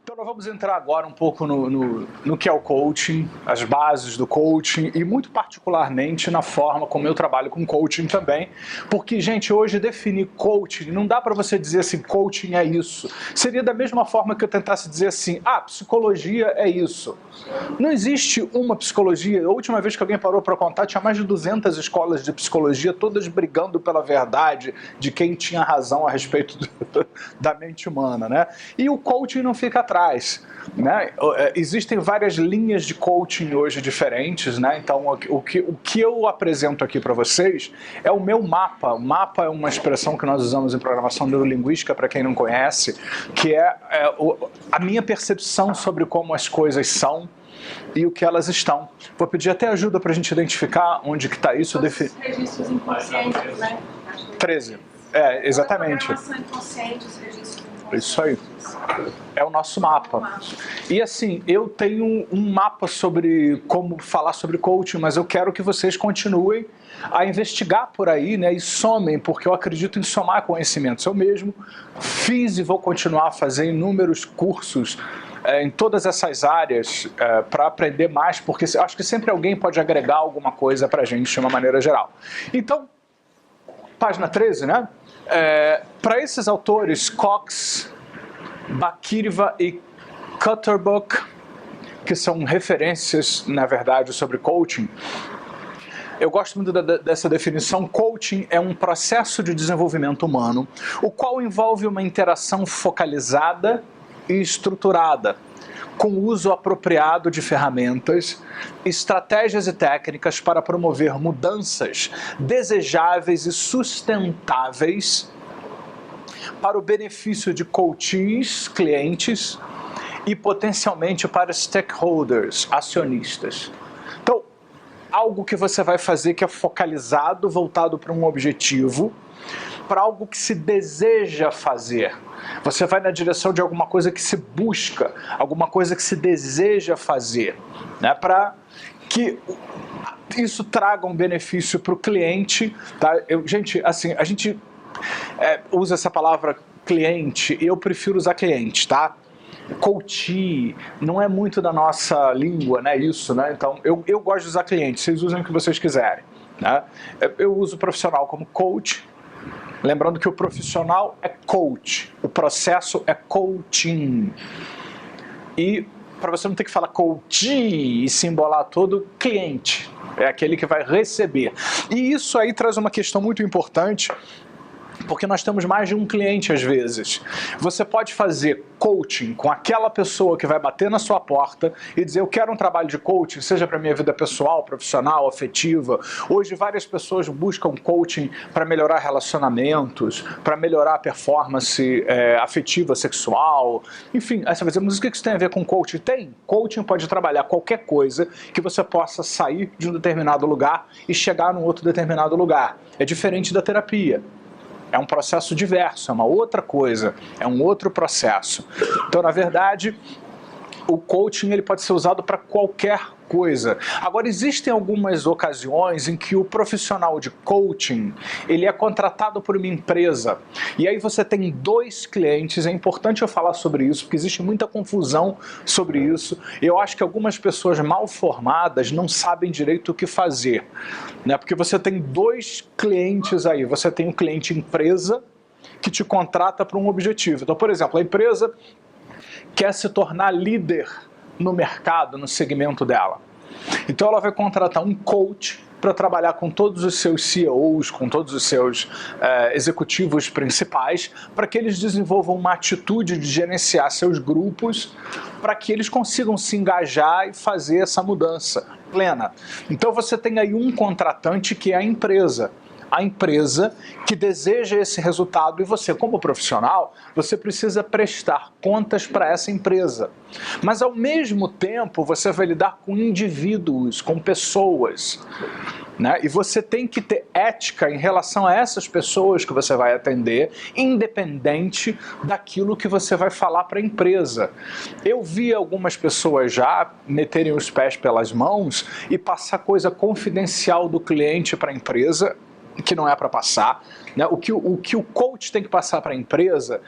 Então nós vamos entrar agora um pouco no que é o coaching, as bases do coaching e muito particularmente na forma como eu trabalho com coaching também, porque, gente, hoje definir coaching, não dá para você dizer assim, coaching é isso. Seria da mesma forma que eu tentasse dizer assim, psicologia é isso. Não existe uma psicologia. A última vez que alguém parou para contar, tinha mais de 200 escolas de psicologia, todas brigando pela verdade de quem tinha razão a respeito da mente humana, né? E o coaching não fica atrás, né? Existem várias linhas de coaching hoje diferentes, né? Então o que eu apresento aqui para vocês é o meu mapa. O mapa é uma expressão que nós usamos em programação neurolinguística, para quem não conhece, que é a minha percepção sobre como as coisas são e o que elas estão. Vou pedir até ajuda para a gente identificar onde que está isso. Os registros inconscientes, né? 13. Exatamente. Programação inconsciente, os registros inconscientes. Isso aí. É o nosso mapa. E assim, eu tenho um mapa sobre como falar sobre coaching, mas eu quero que vocês continuem a investigar por aí, né, e somem, porque eu acredito em somar conhecimentos. Eu mesmo fiz e vou continuar a fazer inúmeros cursos em todas essas áreas para aprender mais, porque eu acho que sempre alguém pode agregar alguma coisa para a gente de uma maneira geral. Então, página 13, né? Para esses autores, Cox, Bakirva e Clutterbuck, que são referências, na verdade, sobre coaching, eu gosto muito dessa definição. Coaching é um processo de desenvolvimento humano, o qual envolve uma interação focalizada e estruturada, com o uso apropriado de ferramentas, estratégias e técnicas para promover mudanças desejáveis e sustentáveis para o benefício de coaches, clientes e potencialmente para stakeholders, acionistas. Então, algo que você vai fazer que é focalizado, voltado para um objetivo, para algo que se deseja fazer. Você vai na direção de alguma coisa que se busca, alguma coisa que se deseja fazer, né? Para que isso traga um benefício para o cliente. Tá? Gente, assim, a gente usa essa palavra cliente, eu prefiro usar cliente, tá? Coach não é muito da nossa língua, né? Isso, né? Então, eu gosto de usar cliente, vocês usem o que vocês quiserem, né? Eu uso o profissional como coach. Lembrando que o profissional é coach, o processo é coaching. E para você não ter que falar coach e se embolar todo, cliente é aquele que vai receber. E isso aí traz uma questão muito importante, porque nós temos mais de um cliente às vezes. Você pode fazer coaching com aquela pessoa que vai bater na sua porta e dizer, eu quero um trabalho de coaching, seja para minha vida pessoal, profissional, afetiva. Hoje várias pessoas buscam coaching para melhorar relacionamentos, para melhorar a performance afetiva, sexual. Enfim, aí você vai dizer, mas o que isso tem a ver com coaching? Tem. Coaching pode trabalhar qualquer coisa que você possa sair de um determinado lugar e chegar num outro determinado lugar. É diferente da terapia. É um processo diverso, é uma outra coisa, é um outro processo. Então, na verdade, o coaching ele pode ser usado para qualquer coisa. Agora, existem algumas ocasiões em que o profissional de coaching ele é contratado por uma empresa. E aí você tem dois clientes, é importante eu falar sobre isso, porque existe muita confusão sobre isso. Eu acho que algumas pessoas mal formadas não sabem direito o que fazer, né? Porque você tem dois clientes aí. Você tem um cliente empresa que te contrata para um objetivo. Então, por exemplo, a empresa quer se tornar líder no mercado, no segmento dela. Então ela vai contratar um coach para trabalhar com todos os seus CEOs, com todos os seus executivos principais, para que eles desenvolvam uma atitude de gerenciar seus grupos, para que eles consigam se engajar e fazer essa mudança plena. Então você tem aí um contratante que é a empresa que deseja esse resultado e você, como profissional, você precisa prestar contas para essa empresa. Mas, ao mesmo tempo, você vai lidar com indivíduos, com pessoas, né? E você tem que ter ética em relação a essas pessoas que você vai atender, independente daquilo que você vai falar para a empresa. Eu vi algumas pessoas já meterem os pés pelas mãos e passar coisa confidencial do cliente para a empresa, que não é para passar, né? O que o coach tem que passar para a empresa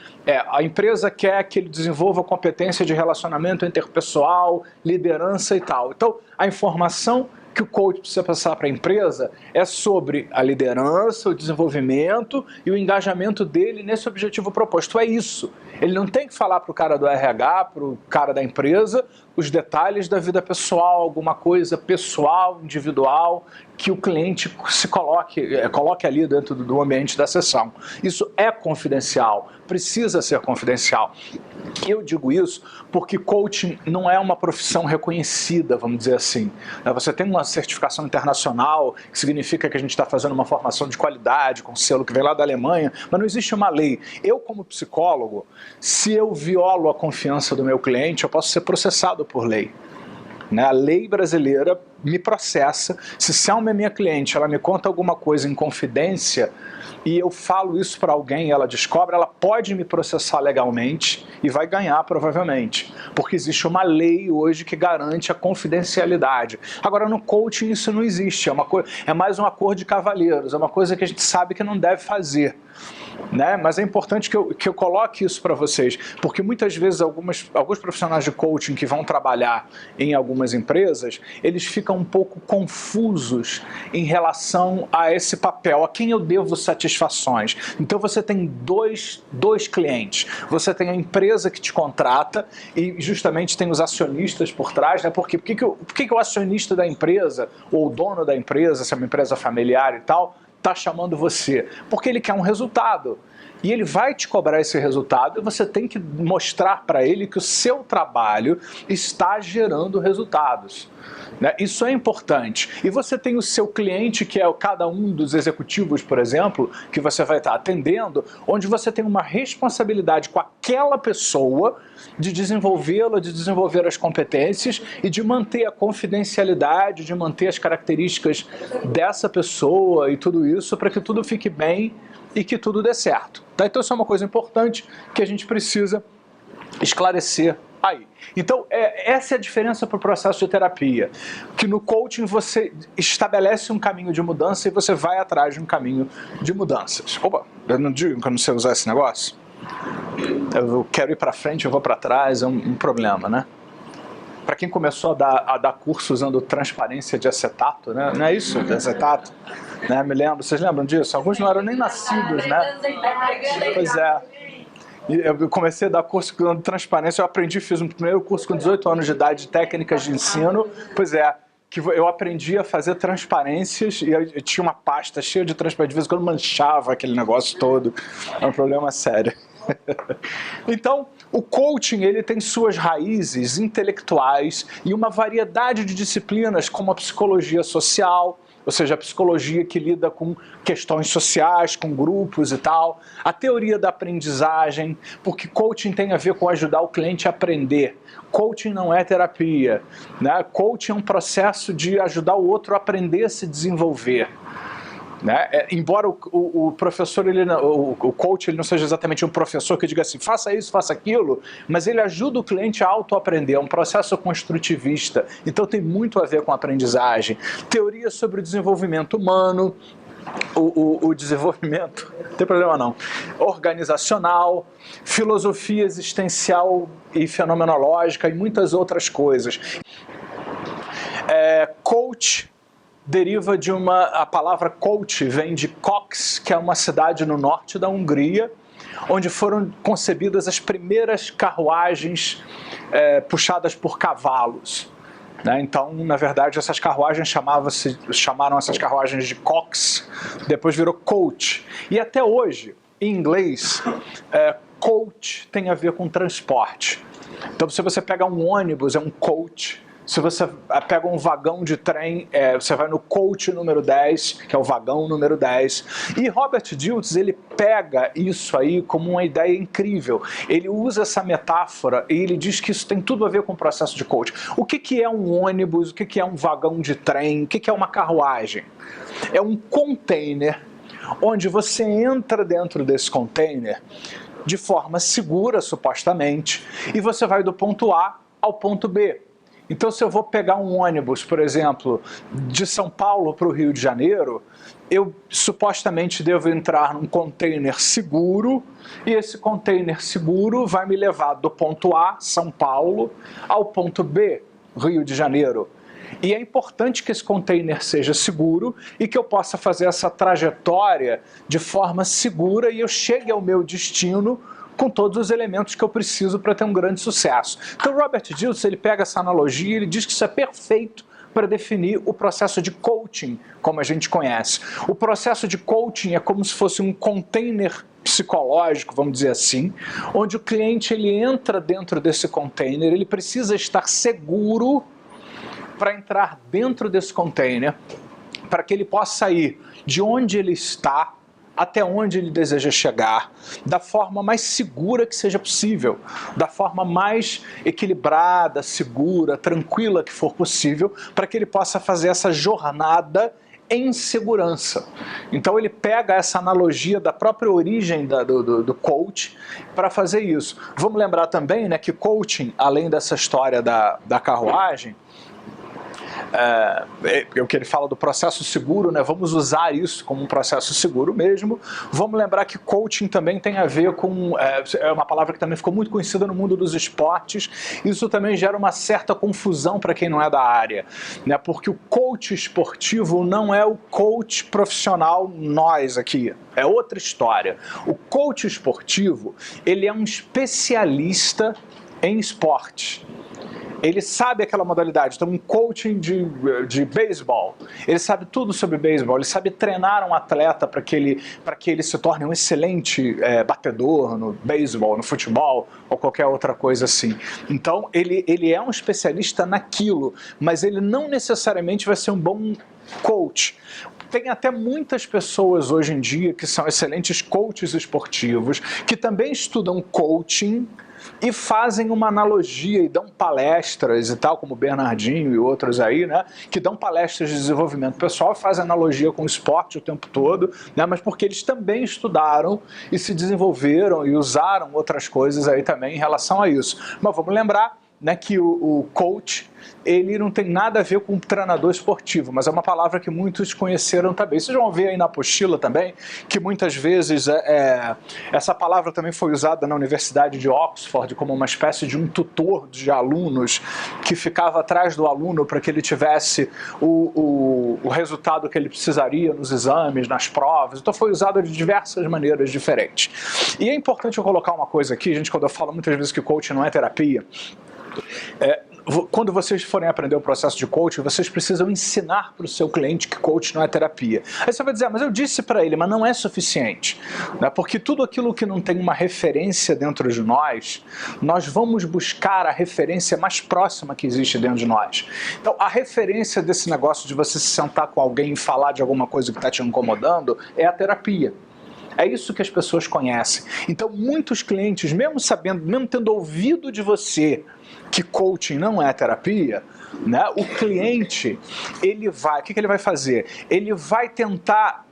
quer que ele desenvolva competência de relacionamento interpessoal, liderança e tal. Então, a informação que o coach precisa passar para a empresa é sobre a liderança, o desenvolvimento e o engajamento dele nesse objetivo proposto. É isso. Ele não tem que falar para o cara do RH, para o cara da empresa, os detalhes da vida pessoal, alguma coisa pessoal, individual, que o cliente se coloque ali dentro do ambiente da sessão. Isso é confidencial, precisa ser confidencial. Eu digo isso porque coaching não é uma profissão reconhecida, vamos dizer assim. Você tem uma certificação internacional, que significa que a gente está fazendo uma formação de qualidade, com selo que vem lá da Alemanha, mas não existe uma lei. Eu, como psicólogo, se eu violo a confiança do meu cliente, eu posso ser processado por lei. A lei brasileira me processa. Se a minha cliente ela me conta alguma coisa em confidência e eu falo isso para alguém e ela descobre, ela pode me processar legalmente e vai ganhar provavelmente, porque existe uma lei hoje que garante a confidencialidade. Agora, no coaching isso não existe, é mais um acordo de cavalheiros, é uma coisa que a gente sabe que não deve fazer. Mas é importante que eu coloque isso para vocês, porque muitas vezes alguns profissionais de coaching que vão trabalhar em algumas empresas, eles ficam um pouco confusos em relação a esse papel, a quem eu devo satisfações. Então você tem dois clientes, você tem a empresa que te contrata e justamente tem os acionistas por trás, né? Por que o acionista da empresa, ou o dono da empresa, se é uma empresa familiar e tal, está chamando você? Porque ele quer um resultado. E ele vai te cobrar esse resultado e você tem que mostrar para ele que o seu trabalho está gerando resultados. Isso é importante. E você tem o seu cliente, que é cada um dos executivos, por exemplo, que você vai estar atendendo, onde você tem uma responsabilidade com aquela pessoa de desenvolvê-la, de desenvolver as competências e de manter a confidencialidade, de manter as características dessa pessoa e tudo isso para que tudo fique bem e que tudo dê certo. Então isso é uma coisa importante que a gente precisa esclarecer aí. Então, essa é a diferença para o processo de terapia, que no coaching você estabelece um caminho de mudança e você vai atrás de um caminho de mudanças. Opa, eu não digo que eu não sei usar esse negócio? Eu quero ir para frente, eu vou para trás, é um problema, né? Para quem começou a dar curso usando transparência de acetato, né? Não é isso? De acetato? Né? Me lembro, vocês lembram disso? Alguns não eram nem nascidos, né? Pois é. Eu comecei a dar curso de transparência, fiz um primeiro curso com 18 anos de idade de técnicas de ensino, pois é, que eu aprendi a fazer transparências e eu tinha uma pasta cheia de transparência, de vez em quando manchava aquele negócio todo, é um problema sério. Então, o coaching ele tem suas raízes intelectuais e uma variedade de disciplinas como a psicologia social, ou seja, a psicologia que lida com questões sociais, com grupos e tal, a teoria da aprendizagem, porque coaching tem a ver com ajudar o cliente a aprender. Coaching não é terapia, né? Coaching é um processo de ajudar o outro a aprender a se desenvolver. Embora o professor, o coach, ele não seja exatamente um professor que diga assim, faça isso, faça aquilo, mas ele ajuda o cliente a autoaprender, é um processo construtivista, então tem muito a ver com a aprendizagem. Teoria sobre o desenvolvimento humano, o desenvolvimento, não tem problema não, organizacional, filosofia existencial e fenomenológica e muitas outras coisas. Coach deriva a palavra coach vem de Kocs, que é uma cidade no norte da Hungria, onde foram concebidas as primeiras carruagens puxadas por cavalos. Então, na verdade, essas carruagens chamaram essas carruagens de Kocs, depois virou coach. E até hoje, em inglês, coach tem a ver com transporte. Então, se você pega um ônibus, é um coach. Se você pega um vagão de trem, você vai no coach número 10, que é o vagão número 10. E Robert Dilts, ele pega isso aí como uma ideia incrível. Ele usa essa metáfora e ele diz que isso tem tudo a ver com o processo de coaching. O que é um ônibus? O que é um vagão de trem? O que é uma carruagem? É um container onde você entra dentro desse container de forma segura, supostamente, e você vai do ponto A ao ponto B. Então, se eu vou pegar um ônibus, por exemplo, de São Paulo para o Rio de Janeiro, eu supostamente devo entrar num container seguro, e esse container seguro vai me levar do ponto A, São Paulo, ao ponto B, Rio de Janeiro. E é importante que esse container seja seguro e que eu possa fazer essa trajetória de forma segura e eu chegue ao meu destino com todos os elementos que eu preciso para ter um grande sucesso. Então, Robert Dilts, ele pega essa analogia e ele diz que isso é perfeito para definir o processo de coaching, como a gente conhece. O processo de coaching é como se fosse um container psicológico, vamos dizer assim, onde o cliente ele entra dentro desse container, ele precisa estar seguro para entrar dentro desse container, para que ele possa sair de onde ele está até onde ele deseja chegar, da forma mais segura que seja possível, da forma mais equilibrada, segura, tranquila que for possível, para que ele possa fazer essa jornada em segurança. Então ele pega essa analogia da própria origem do coach para fazer isso. Vamos lembrar também, né, que coaching, além dessa história da carruagem, o que ele fala do processo seguro, né? Vamos usar isso como um processo seguro mesmo. Vamos lembrar que coaching também tem a ver com, é uma palavra que também ficou muito conhecida no mundo dos esportes. Isso também gera uma certa confusão para quem não é da área, né? Porque o coach esportivo não é o coach profissional, nós aqui. É outra história. O coach esportivo, ele é um especialista em esporte. Ele sabe aquela modalidade, então um coaching de beisebol, ele sabe tudo sobre beisebol, ele sabe treinar um atleta para que ele se torne um excelente batedor no beisebol, no futebol ou qualquer outra coisa assim. Então ele é um especialista naquilo, mas ele não necessariamente vai ser um bom coach. Tem até muitas pessoas hoje em dia que são excelentes coaches esportivos, que também estudam coaching e fazem uma analogia e dão palestras e tal, como o Bernardinho e outros aí, né, que dão palestras de desenvolvimento pessoal e fazem analogia com o esporte o tempo todo, né, mas porque eles também estudaram e se desenvolveram e usaram outras coisas aí também em relação a isso. Mas vamos lembrar, né, que o coach, ele não tem nada a ver com treinador esportivo, mas é uma palavra que muitos conheceram também. Vocês vão ver aí na apostila também, que muitas vezes essa palavra também foi usada na Universidade de Oxford como uma espécie de um tutor de alunos que ficava atrás do aluno para que ele tivesse o resultado que ele precisaria nos exames, nas provas. Então foi usado de diversas maneiras diferentes. E é importante eu colocar uma coisa aqui, gente, quando eu falo muitas vezes que coaching não é terapia, quando vocês forem aprender o processo de coaching, vocês precisam ensinar para o seu cliente que coaching não é terapia. Aí você vai dizer, mas eu disse para ele, mas não é suficiente, né? Porque tudo aquilo que não tem uma referência dentro de nós vamos buscar a referência mais próxima que existe dentro de nós. Então, a referência desse negócio de você se sentar com alguém e falar de alguma coisa que está te incomodando é a terapia. É isso que as pessoas conhecem. Então, muitos clientes, mesmo sabendo, mesmo tendo ouvido de você que coaching não é terapia, né, o cliente, ele vai, o que ele vai fazer? Ele vai tentar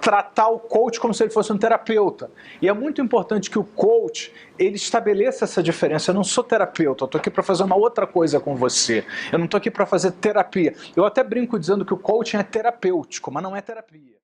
tratar o coach como se ele fosse um terapeuta. E é muito importante que o coach, ele estabeleça essa diferença. Eu não sou terapeuta, eu estou aqui para fazer uma outra coisa com você. Eu não estou aqui para fazer terapia. Eu até brinco dizendo que o coaching é terapêutico, mas não é terapia.